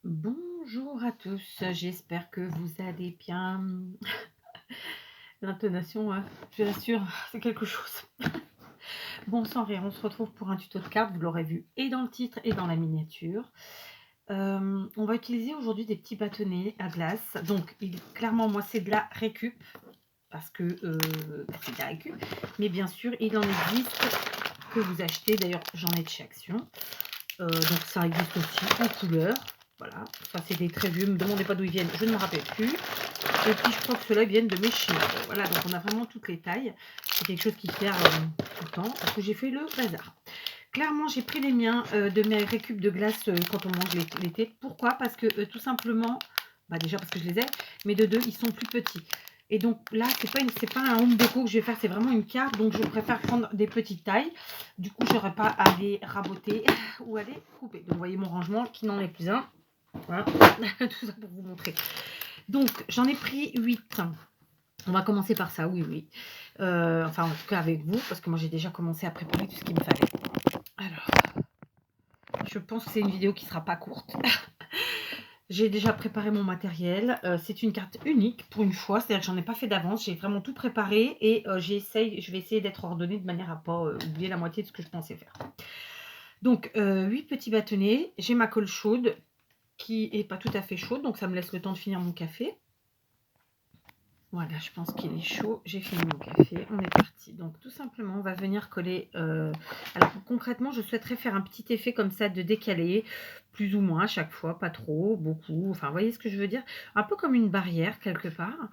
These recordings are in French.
Bonjour à tous, j'espère que vous allez bien. L'intonation, je l'assure, c'est quelque chose. Bon, sans rire, on se retrouve pour un tuto de cartes, vous l'aurez vu et dans le titre et dans la miniature. On va utiliser aujourd'hui des petits bâtonnets à glace. Donc, clairement, moi, c'est de la récup, parce que c'est de la récup. Mais bien sûr, il en existe que vous achetez. D'ailleurs, j'en ai de chez Action. Donc ça existe aussi en couleur. Voilà, ça c'est des très vieux, ne me demandez pas d'où ils viennent, je ne me rappelle plus. Et puis je crois que ceux-là viennent de mes chiens. Voilà, donc on a vraiment toutes les tailles. C'est quelque chose qui sert tout le temps, parce que j'ai fait le bazar. Clairement, j'ai pris les miens de mes récup de glace quand on mange l'été. Pourquoi? Parce que tout simplement, déjà parce que je les ai, mais de deux, ils sont plus petits. Et donc là, c'est pas un home déco que je vais faire, c'est vraiment une carte. Donc je préfère prendre des petites tailles. Du coup, je n'aurai pas à les raboter ou à les couper. Donc vous voyez mon rangement qui n'en est plus un. Voilà, tout ça pour vous montrer. Donc j'en ai pris 8. On va commencer par ça, oui, oui. Enfin, en tout cas avec vous, parce que moi j'ai déjà commencé à préparer tout ce qu'il me fallait. Alors, je pense que c'est une vidéo qui ne sera pas courte. J'ai déjà préparé mon matériel. C'est une carte unique pour une fois, c'est-à-dire que j'en ai pas fait d'avance. J'ai vraiment tout préparé et je vais essayer d'être ordonnée de manière à ne pas oublier la moitié de ce que je pensais faire. Donc, 8 petits bâtonnets. J'ai ma colle chaude qui est pas tout à fait chaude, donc ça me laisse le temps de finir mon café. Voilà, je pense qu'il est chaud. J'ai fini mon café. On est parti. Donc, tout simplement, on va venir coller. Alors, concrètement, je souhaiterais faire un petit effet comme ça de décalé, plus ou moins à chaque fois, pas trop, beaucoup. Enfin, vous voyez ce que je veux dire? Un peu comme une barrière quelque part.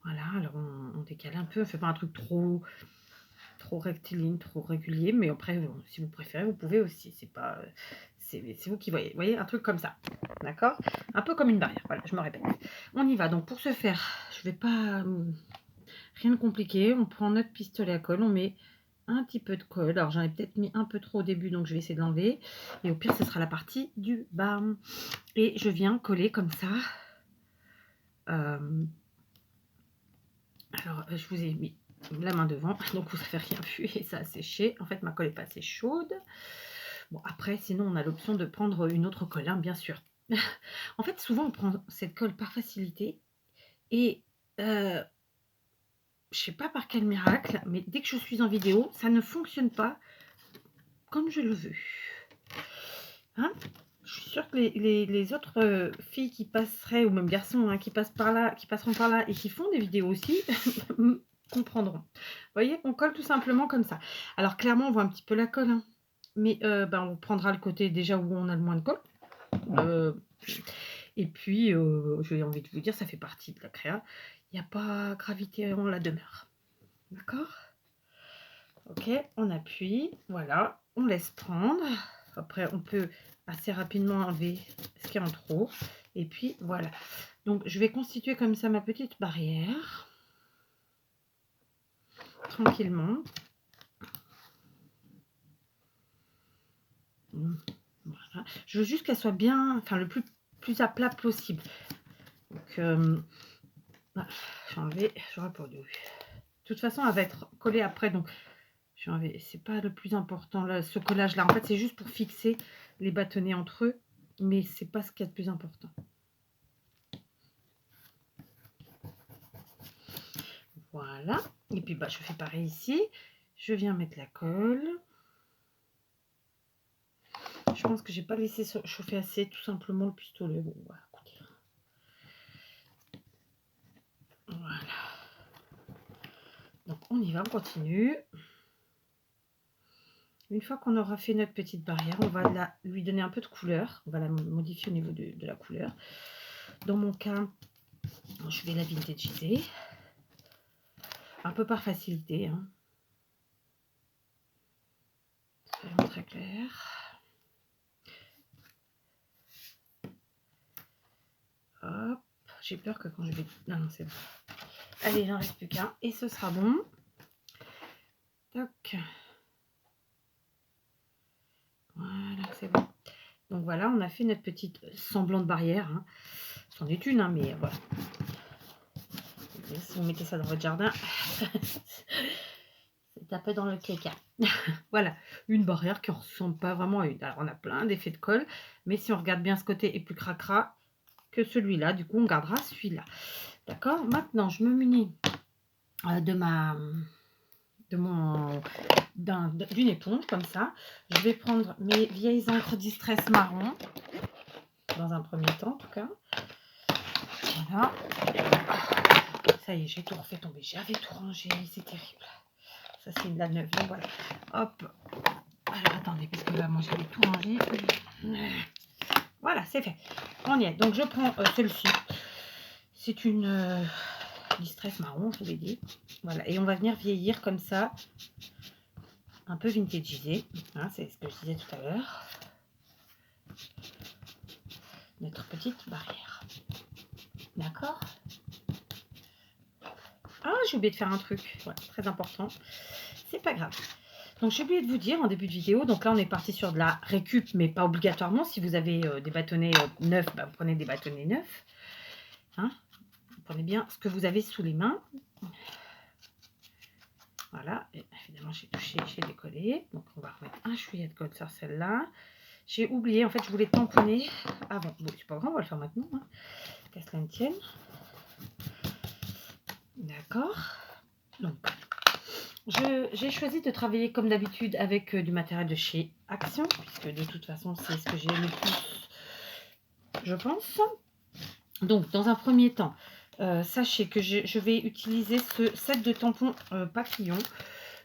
Voilà, alors on décale un peu. On ne fait pas un truc trop rectiligne, trop régulier. Mais après, si vous préférez, vous pouvez aussi. C'est vous qui voyez. Vous voyez, un truc comme ça. D'accord? Un peu comme une barrière. Voilà, je me répète. On y va. Donc, pour ce faire, je vais pas. Rien de compliqué. On prend notre pistolet à colle. On met un petit peu de colle. Alors, j'en ai peut-être mis un peu trop au début. Donc, je vais essayer de l'enlever. Et au pire, ce sera la partie du bas. Et je viens coller comme ça. Alors, je vous ai mis la main devant, donc vous n'avez rien vu et ça a séché. En fait, ma colle n'est pas assez chaude. Bon, après, sinon, on a l'option de prendre une autre colle, hein, bien sûr. En fait, souvent, on prend cette colle par facilité et je sais pas par quel miracle, mais dès que je suis en vidéo, ça ne fonctionne pas comme je le veux. Hein? Je suis sûre que les autres filles qui passeraient, ou même garçons, hein, qui passeront par là et qui font des vidéos aussi, comprendront. Vous voyez, on colle tout simplement comme ça. Alors clairement, on voit un petit peu la colle, hein, mais on prendra le côté déjà où on a le moins de colle. Et puis, j'ai envie de vous dire, ça fait partie de la créa. Il n'y a pas gravité en la demeure. D'accord? Ok, on appuie, voilà, on laisse prendre. Après, on peut assez rapidement enlever ce qui est en trop. Et puis, voilà. Donc, je vais constituer comme ça ma petite barrière. Tranquillement. Voilà. Je veux juste qu'elle soit bien, enfin, le plus à plat possible. Donc, j'ai enlevé, j'aurais pas dû. De toute façon, elle va être collée après, donc j'ai enlevé. C'est pas le plus important, là, ce collage-là. En fait, c'est juste pour fixer les bâtonnets entre eux, mais c'est pas ce qu'il y a de plus important. Voilà. Et puis, je fais pareil ici. Je viens mettre la colle. Je pense que j'ai pas laissé chauffer assez, tout simplement, le pistolet. Bon, voilà, écoutez. Voilà. Donc, on y va, on continue. Une fois qu'on aura fait notre petite barrière, on va lui donner un peu de couleur. On va la modifier au niveau de la couleur. Dans mon cas, je vais la vintagiser. Un peu par facilité. Hein. C'est vraiment très clair. Hop. J'ai peur que quand je vais... Non, c'est bon. Allez, il n'en reste plus qu'un. Et ce sera bon. Toc. Voilà, c'est bon. Donc voilà, on a fait notre petite semblant de barrière. Hein. C'en est une, hein, mais voilà. Si vous mettez ça dans votre jardin, c'est tapait dans le caca. Voilà, une barrière qui ne ressemble pas vraiment à une. Alors, on a plein d'effets de colle, mais si on regarde bien, ce côté est plus cracra que celui-là. Du coup, on gardera celui-là. D'accord? Maintenant, je me munis d'une éponge, comme ça. Je vais prendre mes vieilles encres Distress marron, dans un premier temps, en tout cas. Voilà. Ça y est, j'ai tout refait tomber. J'avais tout rangé, c'est terrible. Ça, c'est de la neuve. Donc voilà. Hop. Alors, attendez, parce que là, moi, j'avais tout rangé. Voilà, c'est fait. On y est. Donc, je prends celui-ci. C'est une Distress marron, je vous l'ai dit. Voilà. Et on va venir vieillir comme ça. Un peu vintagisé. Hein, c'est ce que je disais tout à l'heure. Notre petite barrière. D'accord? Ah, j'ai oublié de faire un truc. Ouais, très important. C'est pas grave. Donc, j'ai oublié de vous dire en début de vidéo, donc là, on est parti sur de la récup, mais pas obligatoirement. Si vous avez des bâtonnets neufs, bah, vous prenez des bâtonnets neufs. Hein, vous prenez bien ce que vous avez sous les mains. Voilà. Et évidemment, j'ai touché, j'ai décollé. Donc, on va remettre un chouïa de colle sur celle-là. J'ai oublié, en fait, je voulais tamponner avant. Bon, c'est pas grave, on va le faire maintenant. Hein. Qu'à cela ne tienne. D'accord. Donc, j'ai choisi de travailler comme d'habitude avec du matériel de chez Action, puisque de toute façon, c'est ce que j'ai le plus, je pense. Donc, dans un premier temps, sachez que je vais utiliser ce set de tampons papillon,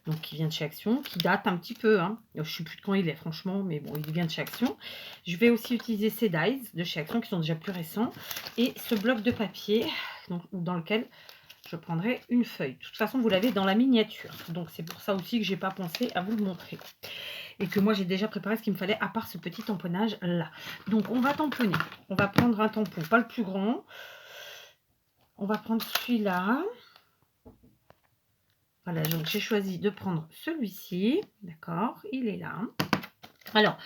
donc qui vient de chez Action, qui date un petit peu. Hein. Je ne sais plus de quand il est, franchement, mais bon, il vient de chez Action. Je vais aussi utiliser ces dies de chez Action, qui sont déjà plus récents, et ce bloc de papier, donc, dans lequel je prendrai une feuille. De toute façon, vous l'avez dans la miniature. Donc, c'est pour ça aussi que je n'ai pas pensé à vous le montrer. Et que moi, j'ai déjà préparé ce qu'il me fallait, à part ce petit tamponnage-là. Donc, on va tamponner. On va prendre un tampon, pas le plus grand. On va prendre celui-là. Voilà, donc j'ai choisi de prendre celui-ci. D'accord, il est là. Alors,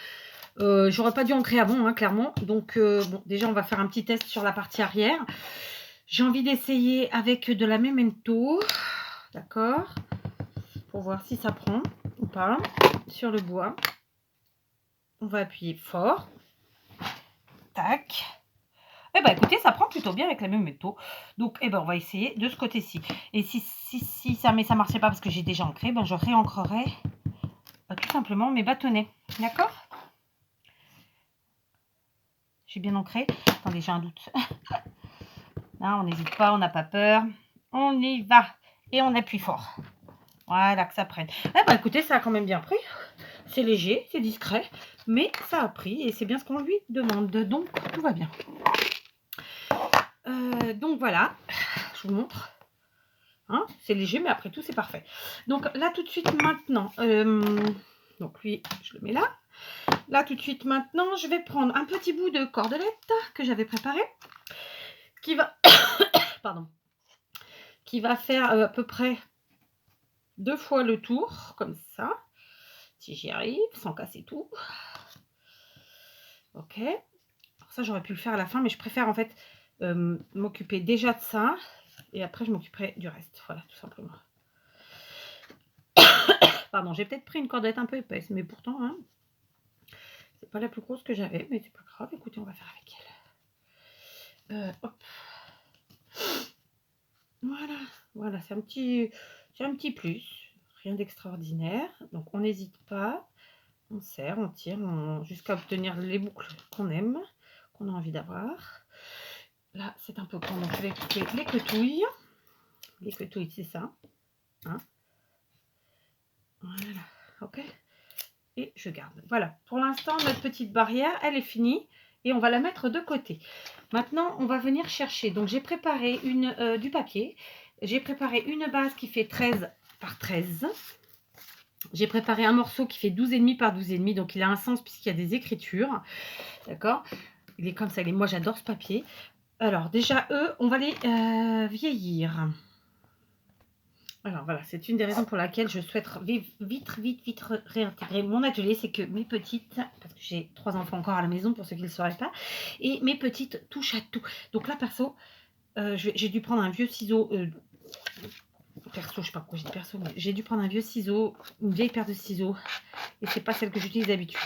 j'aurais pas dû ancrer avant, hein, clairement. Donc, bon, déjà, on va faire un petit test sur la partie arrière. J'ai envie d'essayer avec de la Memento. D'accord, pour voir si ça prend ou pas. Sur le bois, on va appuyer fort. Tac. Eh ben écoutez, ça prend plutôt bien avec la Memento. Donc, eh ben, on va essayer de ce côté-ci. Et si ça ne marchait pas parce que j'ai déjà ancré, ben, je réancrerai tout simplement mes bâtonnets. D'accord? J'ai bien ancré. Attendez, j'ai un doute. Là, on n'hésite pas, on n'a pas peur. On y va. Et on appuie fort. Voilà, que ça prenne. Eh ben, écoutez, ça a quand même bien pris. C'est léger, c'est discret, mais ça a pris et c'est bien ce qu'on lui demande. Donc, tout va bien. Donc, voilà. Je vous montre. Hein, c'est léger, mais après tout, c'est parfait. Donc, là, tout de suite, maintenant... donc, lui, je le mets là. Là, tout de suite, maintenant, je vais prendre un petit bout de cordelette que j'avais préparé. Qui va... Pardon. Qui va faire à peu près 2 fois le tour, comme ça. Si j'y arrive, sans casser tout. Ok. Alors ça, j'aurais pu le faire à la fin, mais je préfère en fait m'occuper déjà de ça. Et après, je m'occuperai du reste. Voilà, tout simplement. Pardon, j'ai peut-être pris une cordelette un peu épaisse, mais pourtant, hein, c'est pas la plus grosse que j'avais, mais c'est pas grave. Écoutez, on va faire avec elle. Hop. Voilà, voilà, c'est un petit plus. Rien d'extraordinaire. Donc, on n'hésite pas. On serre, on tire jusqu'à obtenir les boucles qu'on aime, qu'on a envie d'avoir. Là, c'est un peu grand, donc je vais couper les quetouilles. Les quetouilles, c'est ça. Hein, voilà, ok. Et je garde. Voilà, pour l'instant, notre petite barrière, elle est finie. Et on va la mettre de côté. Maintenant, on va venir chercher. Donc, j'ai préparé du papier. J'ai préparé une base qui fait 13 par 13. J'ai préparé un morceau qui fait 12,5 par 12,5. Donc, il a un sens puisqu'il y a des écritures. D'accord? Il est comme ça. Moi, j'adore ce papier. Alors, déjà, eux, on va les vieillir. Alors, voilà. C'est une des raisons pour laquelle je souhaite vite réintégrer mon atelier. C'est que mes petites, parce que j'ai 3 enfants encore à la maison, pour ceux qui ne le sauraient pas, et mes petites touchent à tout. Donc là, perso, j'ai dû prendre un vieux ciseau Perso, je sais pas pourquoi j'ai dit perso, mais j'ai dû prendre un vieux ciseau, une vieille paire de ciseaux. Et c'est pas celle que j'utilise d'habitude.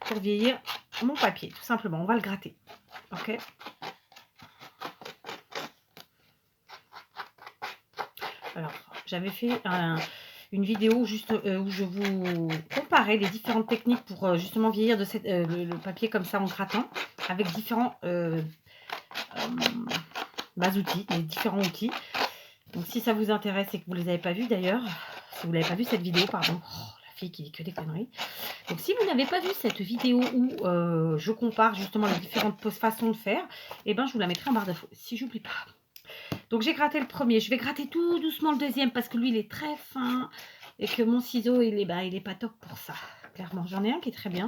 Pour vieillir mon papier, tout simplement. On va le gratter. Ok. Alors, j'avais fait une vidéo juste où je vous comparais les différentes techniques pour justement vieillir de le papier comme ça en grattant, avec différents outils, les différents outils. Donc si ça vous intéresse et que vous ne les avez pas vus d'ailleurs, si vous n'avez pas vu cette vidéo, pardon, la fille qui dit que des conneries. Donc si vous n'avez pas vu cette vidéo où je compare justement les différentes façons de faire, et ben je vous la mettrai en barre d'infos, si j'oublie pas. Donc j'ai gratté le premier, je vais gratter tout doucement le deuxième parce que lui il est très fin et que mon ciseau il est pas top pour ça. Clairement, j'en ai un qui est très bien.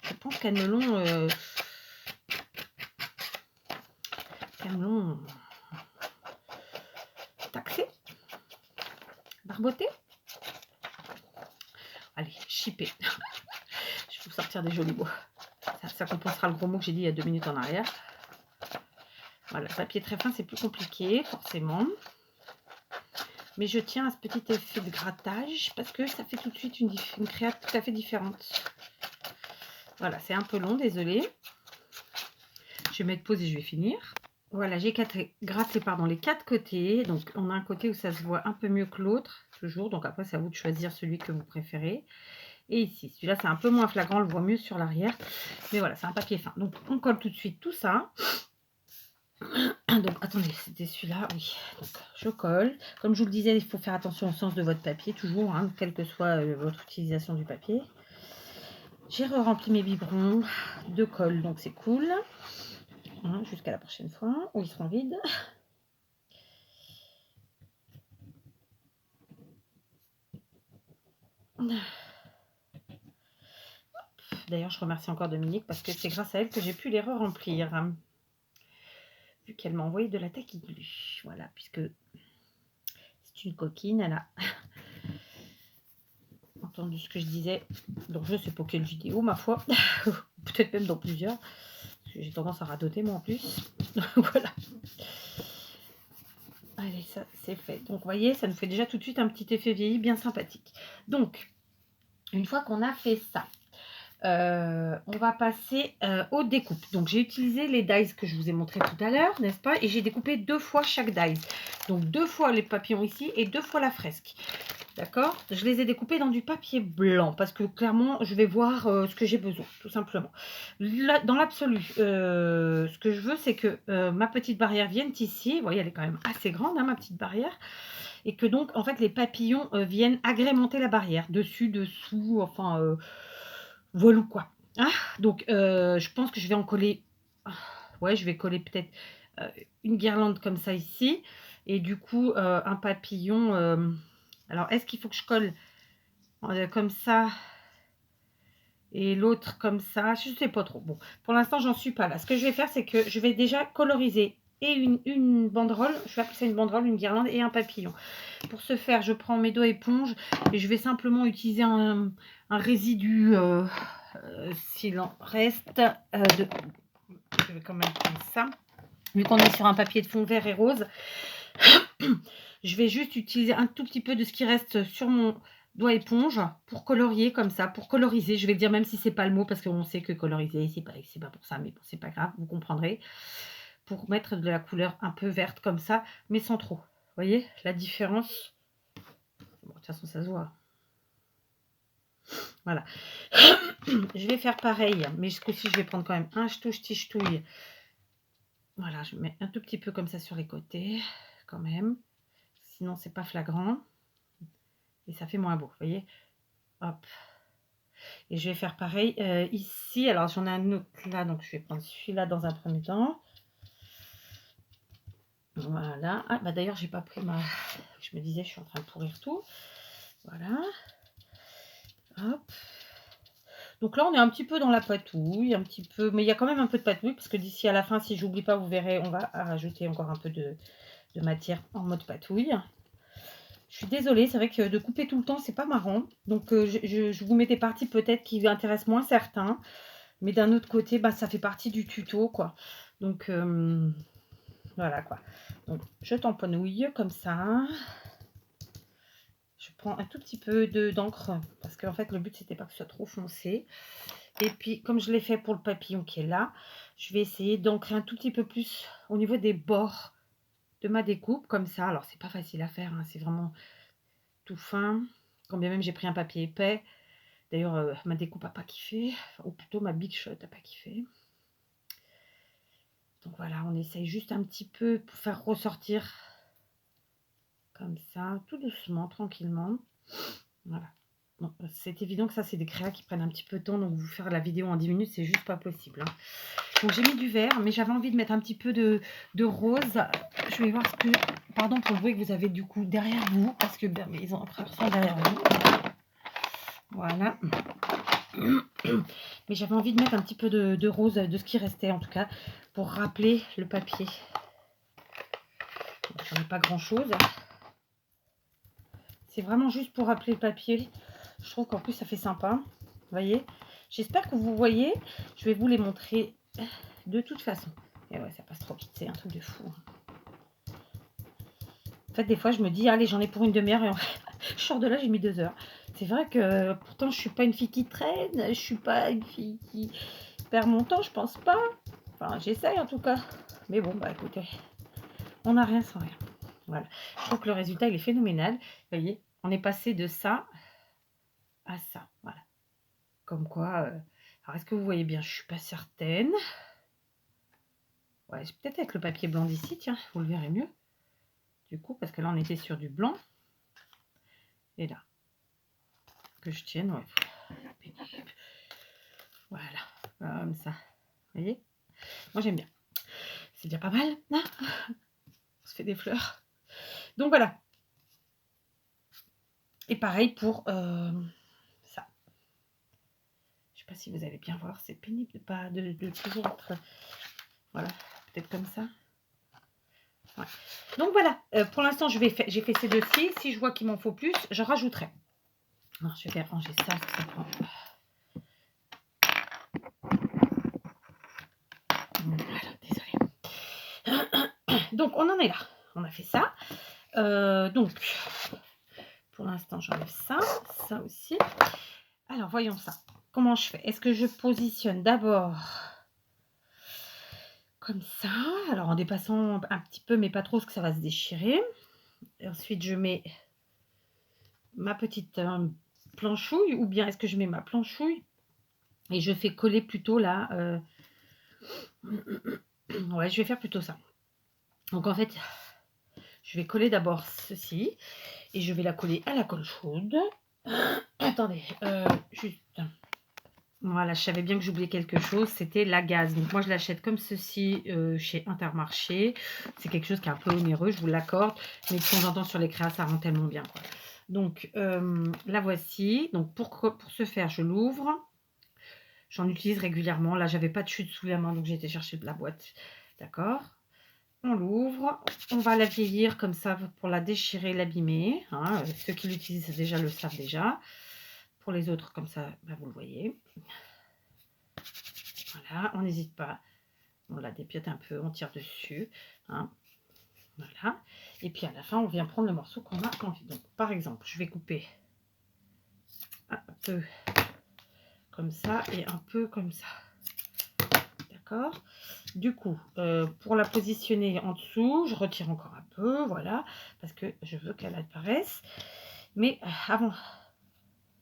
Je pense qu'elles me l'ont taxé, barboté. Allez, chippé. Je vais vous sortir des jolis mots. Ça compensera le gros mot que j'ai dit il y a 2 minutes en arrière. Voilà, le papier très fin, c'est plus compliqué, forcément. Mais je tiens à ce petit effet de grattage parce que ça fait tout de suite une créa tout à fait différente. Voilà, c'est un peu long, désolé. Je vais mettre pause et je vais finir. Voilà, j'ai gratté les 4 côtés. Donc, on a un côté où ça se voit un peu mieux que l'autre, toujours. Donc, après, c'est à vous de choisir celui que vous préférez. Et ici, celui-là, c'est un peu moins flagrant, on le voit mieux sur l'arrière. Mais voilà, c'est un papier fin. Donc, on colle tout de suite tout ça. Donc, attendez, c'était celui-là, oui. Donc, je colle. Comme je vous le disais, il faut faire attention au sens de votre papier, toujours, hein, quelle que soit votre utilisation du papier. J'ai rempli mes biberons de colle, donc c'est cool. Hein, jusqu'à la prochaine fois, où ils seront vides. D'ailleurs, je remercie encore Dominique parce que c'est grâce à elle que j'ai pu les remplir. Vu qu'elle m'a envoyé de la taquiglu. Voilà, puisque c'est une coquine, elle a entendu ce que je disais. Donc, je sais pas quelle vidéo, ma foi. Peut-être même dans plusieurs. Parce que j'ai tendance à radoter, moi, en plus. Voilà. Allez, ça, c'est fait. Donc, vous voyez, ça nous fait déjà tout de suite un petit effet vieilli bien sympathique. Donc, une fois qu'on a fait ça, on va passer aux découpes. Donc j'ai utilisé les dies que je vous ai montré tout à l'heure, n'est-ce pas? Et j'ai découpé 2 fois chaque dies. Donc 2 fois les papillons ici et 2 fois la fresque. D'accord? Je les ai découpés dans du papier blanc parce que clairement je vais voir ce que j'ai besoin, tout simplement. Là, dans l'absolu, ce que je veux c'est que ma petite barrière vienne ici. Vous voyez, elle est quand même assez grande, hein, ma petite barrière. Et que donc en fait les papillons viennent agrémenter la barrière, dessus, dessous, enfin... voilà quoi. Ah, donc, je pense que je vais en coller. Ouais, je vais coller peut-être une guirlande comme ça ici. Et du coup, un papillon. Alors, est-ce qu'il faut que je colle comme ça et l'autre comme ça? Je ne sais pas trop. Bon, pour l'instant, j'en suis pas là. Ce que je vais faire, c'est que je vais déjà coloriser et une banderole. Je vais appeler ça une banderole, une guirlande et un papillon. Pour ce faire, je prends mes doigts éponges et je vais simplement utiliser un résidu, s'il en reste, je vais quand même prendre ça. Vu qu'on est sur un papier de fond vert et rose, je vais juste utiliser un tout petit peu de ce qui reste sur mon doigt éponge pour colorier comme ça, pour coloriser. Je vais dire même si c'est pas le mot parce qu'on sait que coloriser, c'est pas pour ça, mais bon, c'est pas grave, vous comprendrez. Pour mettre de la couleur un peu verte comme ça, mais sans trop. Vous voyez la différence? Bon, de toute façon, ça se voit. Voilà. Je vais faire pareil, mais ce coup-ci, je vais prendre quand même un ch'touille. Voilà, je mets un tout petit peu comme ça sur les côtés, quand même. Sinon, c'est pas flagrant. Et ça fait moins beau, vous voyez. Hop. Et je vais faire pareil ici. Alors, j'en ai un autre là, donc je vais prendre celui-là dans un premier temps. Voilà. Ah, bah d'ailleurs, j'ai pas pris ma... Je me disais, je suis en train de pourrir tout. Voilà. Hop. Donc là, on est un petit peu dans la patouille, un petit peu, mais il y a quand même un peu de patouille, parce que d'ici à la fin, si j'oublie pas, vous verrez, on va rajouter encore un peu de matière en mode patouille. Je suis désolée, c'est vrai que de couper tout le temps, c'est pas marrant. Donc, je vous mets des parties peut-être qui intéressent moins certains, mais d'un autre côté, bah, ça fait partie du tuto, quoi. Donc, Voilà quoi. Donc, je tamponouille comme ça. Je prends un tout petit peu d'encre parce qu'en fait, le but, c'était pas que ce soit trop foncé. Et puis, comme je l'ai fait pour le papillon qui est là, je vais essayer d'ancrer un tout petit peu plus au niveau des bords de ma découpe, comme ça. Alors, c'est pas facile à faire, hein, c'est vraiment tout fin. Quand bien même j'ai pris un papier épais. D'ailleurs, ma découpe n'a pas kiffé, ou plutôt ma Big Shot n'a pas kiffé. Donc voilà, on essaye juste un petit peu pour faire ressortir comme ça, tout doucement, tranquillement. Voilà. Bon, c'est évident que ça, c'est des créas qui prennent un petit peu de temps, donc vous faire la vidéo en 10 minutes, c'est juste pas possible. Hein. Donc j'ai mis du vert, mais j'avais envie de mettre un petit peu de rose. Je vais voir ce que... Pardon pour le bruit que vous avez du coup derrière vous, parce que ben, ils ont un frère derrière vous. Voilà. Mais j'avais envie de mettre un petit peu de rose, de ce qui restait en tout cas, pour rappeler le papier. J'en ai pas grand chose. C'est vraiment juste pour rappeler le papier. Je trouve qu'en plus ça fait sympa. Vous voyez? J'espère que vous voyez. Je vais vous les montrer de toute façon. Et ouais, ça passe trop vite. C'est un truc de fou. En fait, des fois, je me dis, allez, j'en ai pour une demi-heure. Et je sors de là, j'ai mis 2 heures. C'est vrai que pourtant, je suis pas une fille qui traîne. Je suis pas une fille qui perd mon temps, je pense pas. Enfin, j'essaye en tout cas. Mais bon, bah écoutez, on n'a rien sans rien. Voilà. Je trouve que le résultat, il est phénoménal. Vous voyez, on est passé de ça à ça. Voilà. Comme quoi, alors est-ce que vous voyez bien? Je suis pas certaine. Ouais, peut-être avec le papier blanc d'ici, tiens, vous le verrez mieux. Du coup, parce que là, on était sur du blanc. Et là, que je tienne, ouais. Voilà, comme ça. Vous voyez? Moi, j'aime bien. C'est déjà pas mal, hein? On se fait des fleurs. Donc, voilà. Et pareil pour ça. Je sais pas si vous allez bien voir. C'est pénible de pas de toujours être... Voilà, peut-être comme ça. Ouais. Donc, voilà. Pour l'instant, j'ai fait ces deux-ci. Si je vois qu'il m'en faut plus, je rajouterai. Alors, je vais ranger ça, parce que ça prend... Voilà, désolée. Donc, on en est là. On a fait ça. Donc, pour l'instant, j'enlève ça. Ça aussi. Alors, voyons ça. Comment je fais? Est-ce que je positionne d'abord comme ça? Alors, en dépassant un petit peu, mais pas trop, parce que ça va se déchirer. Et ensuite, je mets ma petite planchouille. Ou bien, est-ce que je mets ma planchouille et je fais coller plutôt là... Ouais, je vais faire plutôt ça. Donc, en fait... Je vais coller d'abord ceci et je vais la coller à la colle chaude. Attendez, juste. Voilà, je savais bien que j'oubliais quelque chose, c'était la gaze. Donc moi je l'achète comme ceci chez Intermarché. C'est quelque chose qui est un peu onéreux, je vous l'accorde, mais de temps en temps sur les créas ça rend tellement bien, quoi. Donc la voici. Donc pour ce faire, je l'ouvre. J'en utilise régulièrement. Là, j'avais pas de chute sous la main, donc j'ai été chercher de la boîte. D'accord. On l'ouvre, on va la vieillir comme ça pour la déchirer, l'abîmer. Hein. Ceux qui l'utilisent déjà le savent déjà. Pour les autres, comme ça, bah, vous le voyez. Voilà, on n'hésite pas. On la dépiote un peu, on tire dessus. Hein. Voilà. Et puis à la fin, on vient prendre le morceau qu'on a envie. Donc, par exemple, je vais couper un peu comme ça et un peu comme ça. D'accord. Du coup, pour la positionner en dessous, je retire encore un peu, voilà, parce que je veux qu'elle apparaisse. Mais avant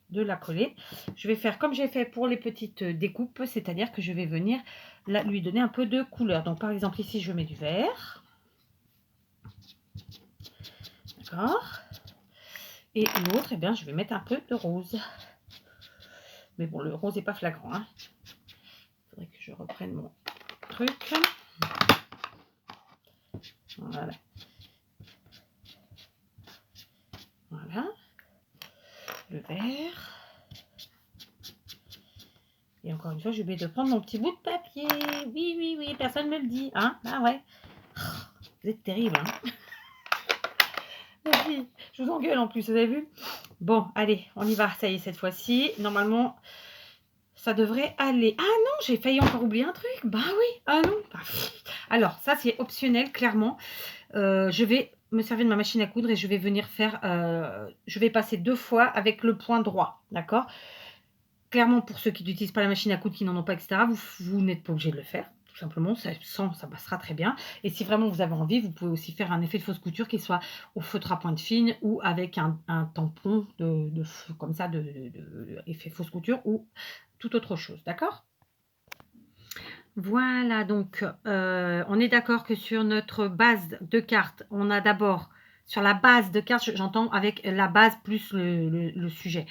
de la coller, je vais faire comme j'ai fait pour les petites découpes, c'est-à-dire que je vais venir lui donner un peu de couleur. Donc, par exemple, ici, je mets du vert. D'accord. Et l'autre, eh bien, je vais mettre un peu de rose. Mais bon, le rose n'est pas flagrant. Hein. Il faudrait que je reprenne mon truc. Voilà. Voilà. Le vert. Et encore une fois, j'ai oublié de prendre mon petit bout de papier. Oui, oui, oui, personne ne me le dit. Hein? Ah ouais. Vous êtes terrible. Hein? Je vous engueule en plus, vous avez vu? Bon, allez, on y va. Ça y est, cette fois-ci. Normalement, ça devrait aller. Ah non, j'ai failli encore oublier un truc. Bah oui. Ah non. Alors, ça, c'est optionnel, clairement. Je vais me servir de ma machine à coudre et je vais venir faire, je vais passer 2 fois avec le point droit, d'accord? Clairement, pour ceux qui n'utilisent pas la machine à coudre, qui n'en ont pas, et cetera, vous n'êtes pas obligé de le faire, tout simplement, ça ça passera très bien. Et si vraiment vous avez envie, vous pouvez aussi faire un effet de fausse couture qui soit au feutre à pointe fine ou avec un tampon comme ça, effet fausse couture ou tout autre chose, d'accord? Voilà, donc on est d'accord que sur notre base de cartes, on a d'abord sur la base de cartes, j'entends avec la base plus le sujet,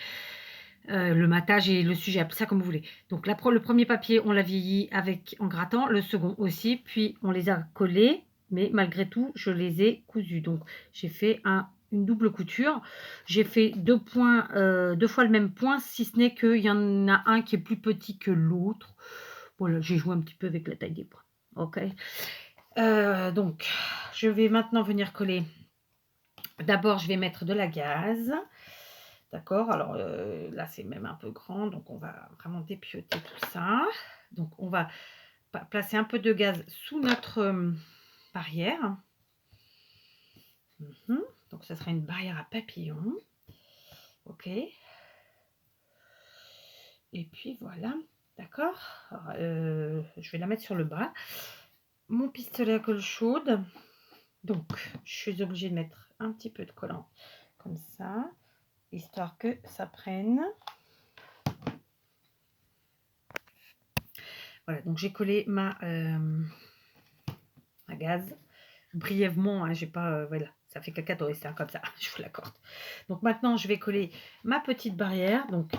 le matage et le sujet, appelez ça comme vous voulez. Donc le premier papier, on l'a vieilli en grattant, le second aussi, puis on les a collés, mais malgré tout, je les ai cousus. Donc j'ai fait une double couture. J'ai fait 2 points, 2 fois le même point, si ce n'est qu'il y en a un qui est plus petit que l'autre. Voilà, j'ai joué un petit peu avec la taille des points. OK. Donc, je vais maintenant venir coller. D'abord, je vais mettre de la gaze. D'accord. Alors, là, c'est même un peu grand, donc on va vraiment dépioter tout ça. Donc, on va placer un peu de gaz sous notre barrière. Donc, ça sera une barrière à papillons. OK. Et puis, voilà. D'accord. Je vais la mettre sur le bas. Mon pistolet à colle chaude. Donc, je suis obligée de mettre un petit peu de collant comme ça, histoire que ça prenne. Voilà, donc j'ai collé ma gaze brièvement, hein, j'ai pas, voilà, ça fait cacato, c'est comme ça, je vous l'accorde. Donc maintenant, je vais coller ma petite barrière, donc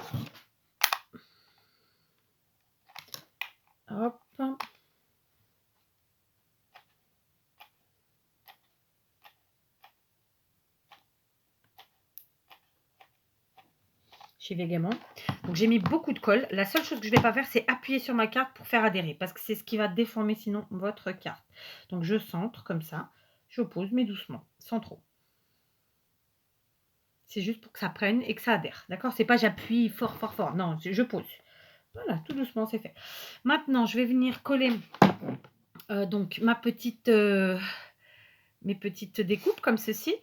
hop. Chez Vegamo. Donc j'ai mis beaucoup de colle. La seule chose que je ne vais pas faire, c'est appuyer sur ma carte pour faire adhérer, parce que c'est ce qui va déformer sinon votre carte. Donc je centre comme ça, je pose, mais doucement, sans trop. C'est juste pour que ça prenne et que ça adhère. D'accord? C'est pas j'appuie fort, fort, fort. Non, je pose. Voilà, tout doucement, c'est fait. Maintenant, je vais venir coller donc mes petites découpes comme ceci.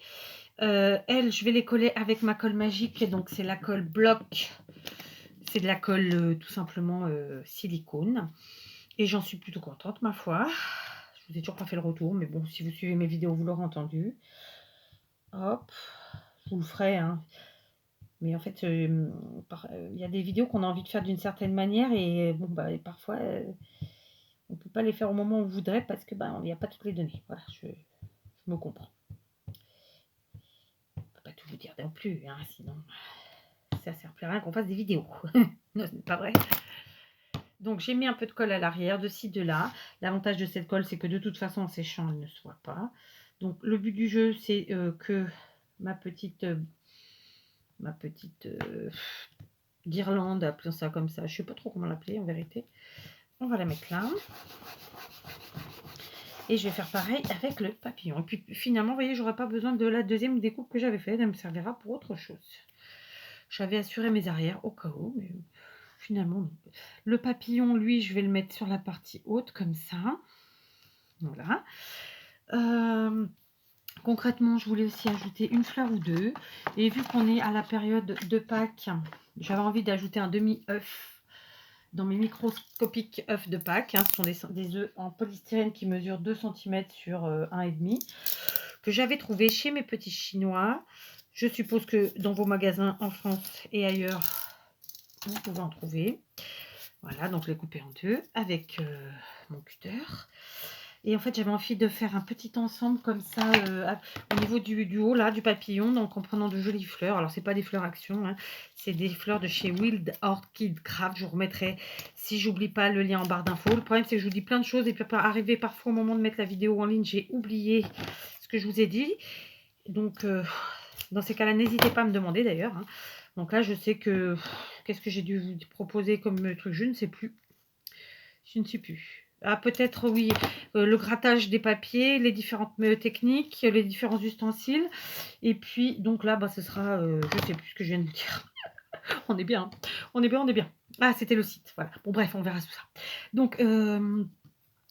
Elles, je vais les coller avec ma colle magique. Donc, c'est la colle bloc. C'est de la colle tout simplement silicone. Et j'en suis plutôt contente, ma foi. Je vous ai toujours pas fait le retour, mais bon, si vous suivez mes vidéos, vous l'aurez entendu. Hop, je vous le ferai, hein. Mais en fait, il y a des vidéos qu'on a envie de faire d'une certaine manière et bon, bah, parfois, on ne peut pas les faire au moment où on voudrait parce que bah, il n'y a pas toutes les données. Voilà, je me comprends. On ne peut pas tout vous dire non plus, hein, sinon ça ne sert plus à rien qu'on fasse des vidéos. Non, ce n'est pas vrai. Donc j'ai mis un peu de colle à l'arrière, de ci, de là. L'avantage de cette colle, c'est que de toute façon, en séchant, elle ne se voit pas. Donc le but du jeu, c'est que ma petite guirlande, appelons ça comme ça, je ne sais pas trop comment l'appeler en vérité. On va la mettre là. Et je vais faire pareil avec le papillon. Et puis finalement, vous voyez, j'aurai pas besoin de la deuxième découpe que j'avais faite. Elle me servira pour autre chose. J'avais assuré mes arrières au cas où, mais finalement non. Le papillon, lui, je vais le mettre sur la partie haute comme ça. Voilà. Concrètement, je voulais aussi ajouter une fleur ou deux. Et vu qu'on est à la période de Pâques, j'avais envie d'ajouter un demi-œuf dans mes microscopiques œufs de Pâques. Hein. Ce sont des œufs en polystyrène qui mesurent 2 cm sur 1,5 que j'avais trouvé chez mes petits Chinois. Je suppose que dans vos magasins en France et ailleurs, vous pouvez en trouver. Voilà, donc les couper en deux avec mon cutter. Et en fait, j'avais envie de faire un petit ensemble comme ça au niveau du haut, là, du papillon, donc en prenant de jolies fleurs. Alors, c'est pas des fleurs action, hein, c'est des fleurs de chez Wild Orchid Craft. Je vous remettrai, si j'oublie pas, le lien en barre d'infos. Le problème, c'est que je vous dis plein de choses et puis arrivé parfois au moment de mettre la vidéo en ligne, j'ai oublié ce que je vous ai dit. Donc, dans ces cas-là, n'hésitez pas à me demander d'ailleurs. Hein. Donc là, je sais que... Qu'est-ce que j'ai dû vous proposer comme truc? Je ne sais plus. Je ne sais plus. Ah, peut-être, oui, le grattage des papiers, les différentes techniques, les différents ustensiles. Et puis, donc là, bah, ce sera, je ne sais plus ce que je viens de dire. On est bien, on est bien, on est bien. Ah, c'était le site, voilà. Bon, bref, on verra tout ça. Donc,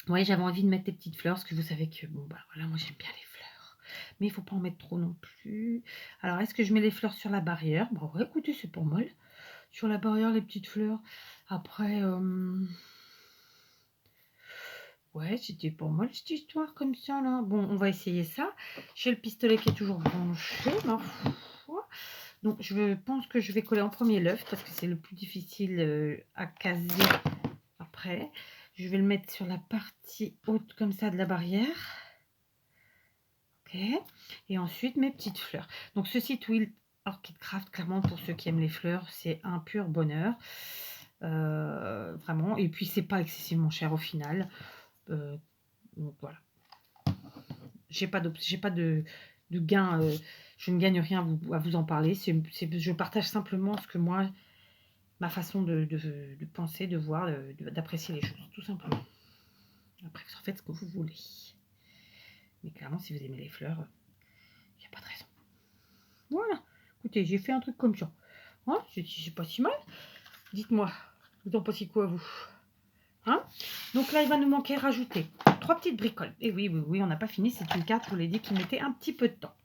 Ouais, j'avais envie de mettre des petites fleurs parce que vous savez que, bon, bah voilà, moi j'aime bien les fleurs. Mais il faut pas en mettre trop non plus. Alors, est-ce que je mets les fleurs sur la barrière? Bah ouais, écoutez, c'est pas mal. Sur la barrière, les petites fleurs. Après, ouais, c'était pas mal cette histoire comme ça là. Bon, on va essayer ça. J'ai le pistolet qui est toujours branché, ma foi. Donc, je pense que je vais coller en premier l'œuf parce que c'est le plus difficile à caser après. Je vais le mettre sur la partie haute comme ça de la barrière. Ok. Et ensuite, mes petites fleurs. Donc, ce site Wild Orchid Craft, clairement, pour ceux qui aiment les fleurs, c'est un pur bonheur. Vraiment. Et puis, c'est pas excessivement cher au final. Donc, voilà. J'ai pas de gain. Je ne gagne rien à vous en parler. Je partage simplement ce que moi, ma façon de penser, de voir, d'apprécier les choses, tout simplement. Après, vous en faites ce que vous voulez. Mais clairement, si vous aimez les fleurs, il n'y a pas de raison. Voilà. Écoutez, j'ai fait un truc comme ça. Hein, c'est pas si mal. Dites-moi, vous en pensez quoi, vous? Hein? Donc là, il va nous manquer rajouter 3 petites bricoles. Et oui, oui, oui, on n'a pas fini. C'est une carte, je vous l'ai dit, qui mettait un petit peu de temps.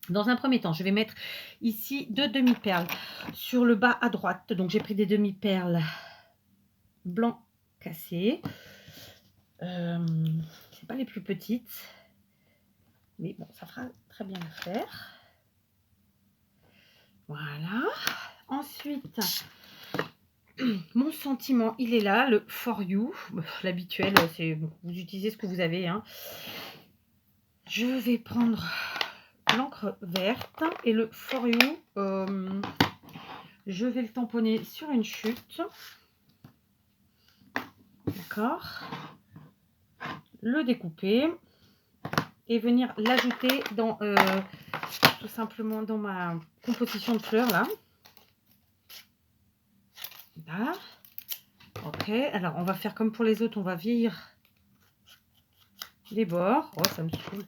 Dans un premier temps, je vais mettre ici 2 demi-perles sur le bas à droite. Donc, j'ai pris des demi-perles blancs cassés. C'est pas les plus petites. Mais bon, ça fera très bien l'affaire. Voilà. Ensuite, mon sentiment, il est là, le For You. L'habituel, c'est bon, vous utilisez ce que vous avez. Hein. Je vais prendre l'encre verte et le For You. Je vais le tamponner sur une chute. D'accord. Le découper et venir l'ajouter dans tout simplement dans ma composition de fleurs là. Là. Ok, alors on va faire comme pour les autres, on va vieillir les bords. Oh, ça me saoule.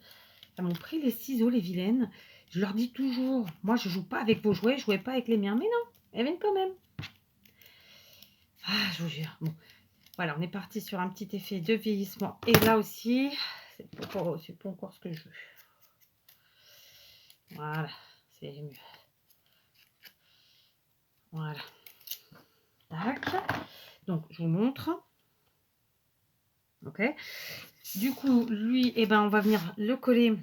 Elles m'ont pris les ciseaux, les vilaines. Je leur dis toujours, moi je joue pas avec vos jouets, je jouais pas avec les miens. Mais non, elles viennent quand même. Ah, je vous jure. Bon, voilà, on est parti sur un petit effet de vieillissement. Et là aussi, c'est pas encore ce que je veux. Voilà, c'est mieux. Voilà. Tac. Donc, je vous montre. Ok. Du coup, lui, eh ben, on va venir le coller.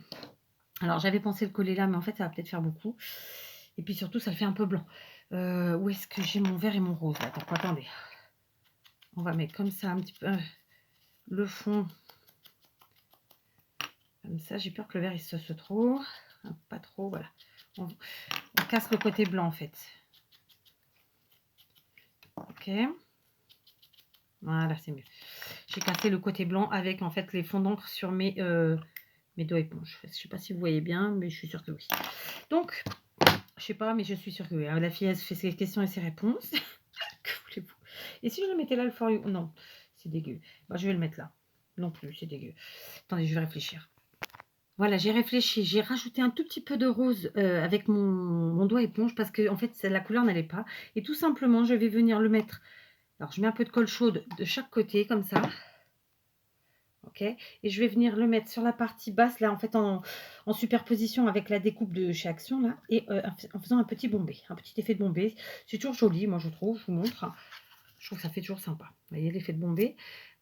Alors, j'avais pensé le coller là, mais en fait, ça va peut-être faire beaucoup. Et puis surtout, ça le fait un peu blanc. Où est-ce que j'ai mon vert et mon rose? Attends, attendez. On va mettre comme ça un petit peu le fond. Comme ça, j'ai peur que le vert il se trop. Pas trop, voilà. On casse le côté blanc en fait. Ok. Voilà, c'est mieux. J'ai cassé le côté blanc avec en fait les fonds d'encre sur mes doigts éponges. Je ne sais pas si vous voyez bien, mais je suis sûre que oui. Donc, je sais pas, mais je suis sûre que oui. Alors, la fille, elle fait ses questions et ses réponses. Que voulez-vous? Et si je le mettais là, le for you? Non, c'est dégueu. Bon, je vais le mettre là. Non plus, c'est dégueu. Attendez, je vais réfléchir. Voilà, j'ai réfléchi. J'ai rajouté un tout petit peu de rose avec mon doigt éponge parce que en fait, la couleur n'allait pas. Et tout simplement, je vais venir le mettre. Alors, je mets un peu de colle chaude de chaque côté, comme ça. Ok. Et je vais venir le mettre sur la partie basse, là, en fait, en superposition avec la découpe de chez Action, là. Et en faisant un petit bombé, un petit effet de bombé. C'est toujours joli, moi, je trouve. Je vous montre. Je trouve que ça fait toujours sympa. Vous voyez l'effet de bombé.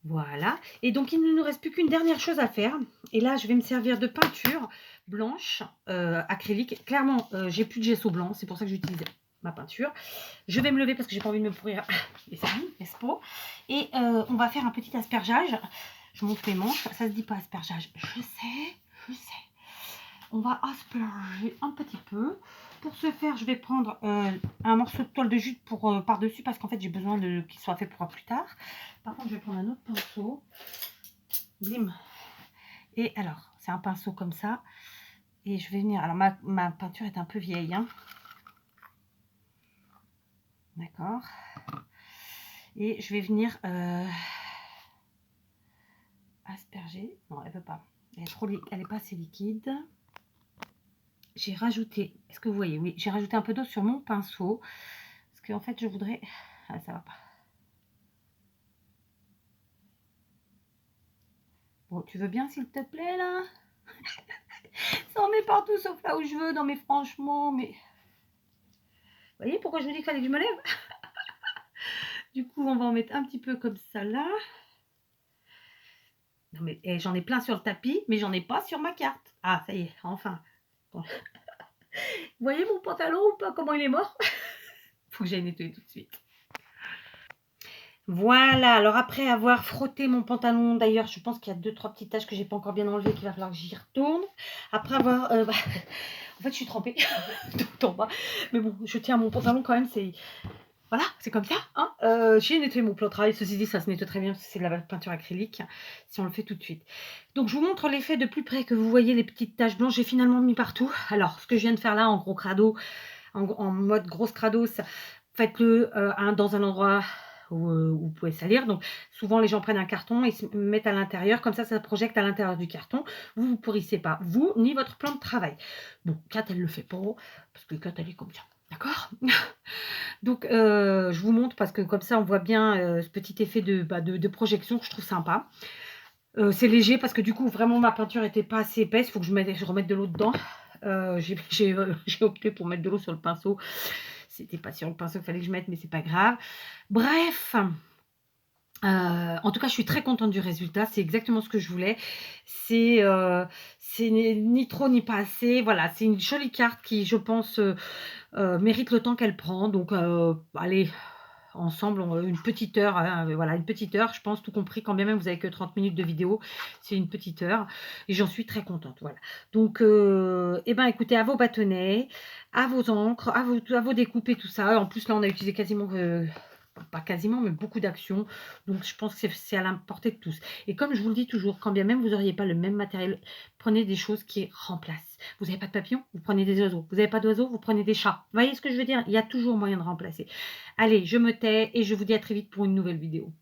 Voilà. Et donc, il ne nous reste plus qu'une dernière chose à faire. Et là, je vais me servir de peinture blanche, acrylique. Clairement, j'ai plus de gesso blanc. C'est pour ça que j'utilise ma peinture. Je vais me lever parce que j'ai pas envie de me pourrir les amis, n'est-ce pas? Et on va faire un petit aspergeage. Je montre mes manches. Ça se dit pas aspergeage. Je sais. On va asperger un petit peu. Pour ce faire, je vais prendre un morceau de toile de jute pour par-dessus parce qu'en fait, j'ai besoin qu'il soit fait pour plus tard. Par contre, je vais prendre un autre pinceau. Blim. Et alors, c'est un pinceau comme ça. Et je vais venir... Alors, ma peinture est un peu vieille. Hein. D'accord. Et je vais venir asperger. Non, elle veut pas. Elle est pas assez liquide. J'ai rajouté, est-ce que vous voyez? Oui, j'ai rajouté un peu d'eau sur mon pinceau. Parce qu'en fait, je voudrais... Ah, ça va pas. Bon, tu veux bien, s'il te plaît, là? Ça en met partout, sauf là où je veux. Non, mais franchement, mais... Vous voyez pourquoi je vous dis qu'il fallait que je me lève? Du coup, on va en mettre un petit peu comme ça, là. Non, mais j'en ai plein sur le tapis, mais j'en ai pas sur ma carte. Ah, ça y est, enfin. Bon. Vous voyez mon pantalon ou pas? Comment il est mort? Faut que j'aille nettoyer tout de suite. Voilà, alors après avoir frotté mon pantalon, d'ailleurs, je pense qu'il y a 2-3 petites taches que j'ai pas encore bien enlevées, qu'il va falloir que j'y retourne. Après avoir... en fait, je suis trempée tout en bas. Mais bon, je tiens à mon pantalon quand même, c'est... Voilà, c'est comme ça. Hein. J'ai nettoyé mon plan de travail. Ceci dit, ça se nettoie très bien parce que c'est de la peinture acrylique, si on le fait tout de suite. Donc, je vous montre l'effet de plus près que vous voyez les petites taches blanches. J'ai finalement mis partout. Alors, ce que je viens de faire là, en gros crado, en mode grosse crados, faites-le dans un endroit où vous pouvez salir. Donc, souvent, les gens prennent un carton et se mettent à l'intérieur. Comme ça projette à l'intérieur du carton. Vous ne pourrissez pas, vous, ni votre plan de travail. Bon, Kat, elle ne le fait pas parce que Kat, elle est comme ça. D'accord? Donc, je vous montre parce que comme ça, on voit bien ce petit effet de projection que je trouve sympa. C'est léger parce que du coup, vraiment, ma peinture n'était pas assez épaisse. Il faut que je remette de l'eau dedans. J'ai opté pour mettre de l'eau sur le pinceau. C'était pas sur le pinceau qu'il fallait que je mette, mais c'est pas grave. Bref, en tout cas, je suis très contente du résultat. C'est exactement ce que je voulais. C'est ni trop ni pas assez. Voilà, c'est une jolie carte qui, je pense, mérite le temps qu'elle prend. Donc, allez, ensemble, une petite heure. Hein, voilà, une petite heure, je pense, tout compris. Quand bien même vous avez que 30 minutes de vidéo, c'est une petite heure. Et j'en suis très contente. Voilà. Donc, eh ben, écoutez, à vos bâtonnets, à vos encres, à vos découpes et tout ça. En plus, là, on a utilisé quasiment... pas quasiment, mais beaucoup d'actions. Donc, je pense que c'est à la portée de tous. Et comme je vous le dis toujours, quand bien même vous n'auriez pas le même matériel, prenez des choses qui remplacent. Vous n'avez pas de papillons, vous prenez des oiseaux. Vous n'avez pas d'oiseaux, vous prenez des chats. Vous voyez ce que je veux dire? Il y a toujours moyen de remplacer. Allez, je me tais et je vous dis à très vite pour une nouvelle vidéo.